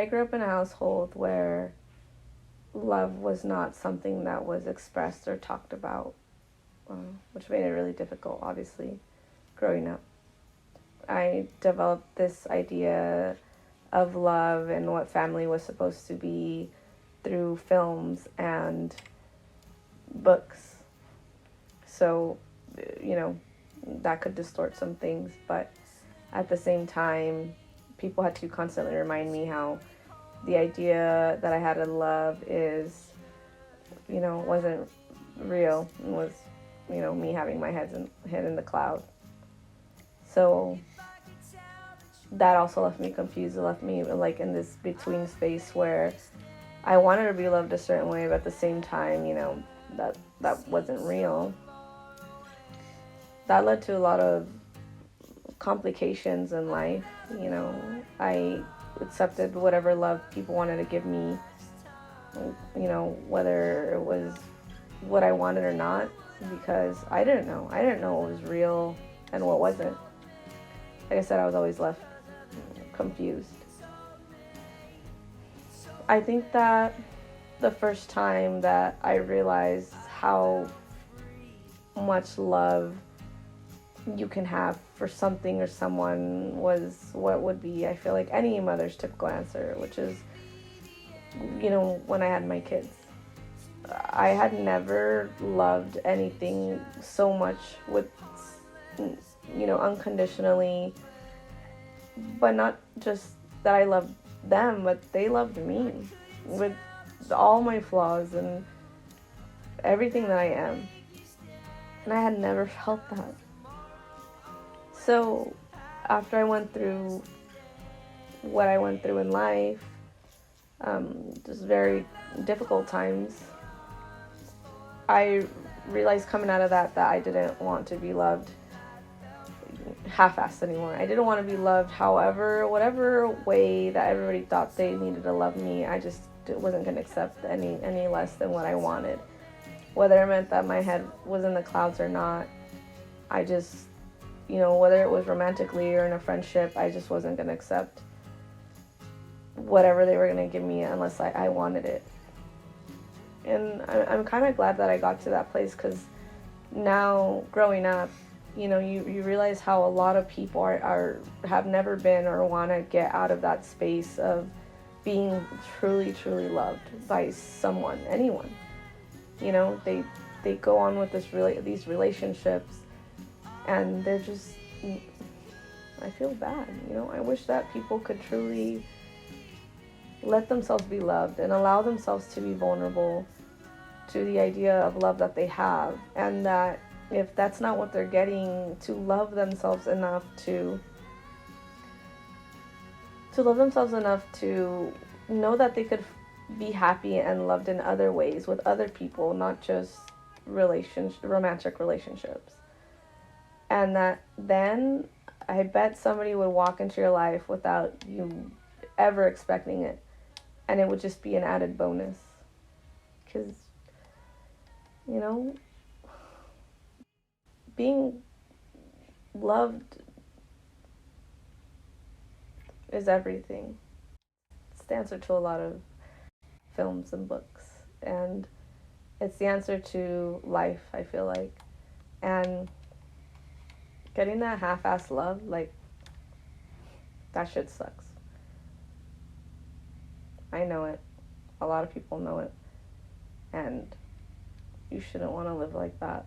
grew up in a household where love was not something that was expressed or talked about, which made it really difficult, obviously, growing up. I developed this idea of love and what family was supposed to be through films and books. So, that could distort some things, but at the same time, people had to constantly remind me how the idea that I had of love is, wasn't real. It was, me having my head in the cloud. So that also left me confused. It left me like in this between space where I wanted to be loved a certain way, but at the same time, that wasn't real. That led to a lot of complications in life. I accepted whatever love people wanted to give me, whether it was what I wanted or not, because I didn't know. I didn't know what was real and what wasn't. Like I said, I was always left confused. I think that the first time that I realized how much love you can have for something or someone was what would be, I feel like, any mother's typical answer, which is, when I had my kids. I had never loved anything so much with, unconditionally, but not just that I loved them, but they loved me with all my flaws and everything that I am. And I had never felt that. So after I went through what I went through in life, just very difficult times, I realized coming out of that I didn't want to be loved half-assed anymore. I didn't want to be loved whatever way that everybody thought they needed to love me. I just wasn't going to accept any less than what I wanted. Whether it meant that my head was in the clouds or not, I just, whether it was romantically or in a friendship, I just wasn't going to accept whatever they were going to give me unless I wanted it. And I'm kind of glad that I got to that place, because now, growing up, you realize how a lot of people have never been or want to get out of that space of being truly, truly loved by someone, anyone. They go on with these relationships, and they're just, I feel bad. I wish that people could truly let themselves be loved and allow themselves to be vulnerable to the idea of love that they have, and that if that's not what they're getting, to love themselves enough to know that they could be happy and loved in other ways with other people, not just romantic relationships. And that then I bet somebody would walk into your life without you ever expecting it, and it would just be an added bonus. Because, being loved is everything. It's the answer to a lot of films and books, and it's the answer to life, I feel like. And getting that half-assed love, like, that shit sucks. I know it. A lot of people know it. And you shouldn't want to live like that.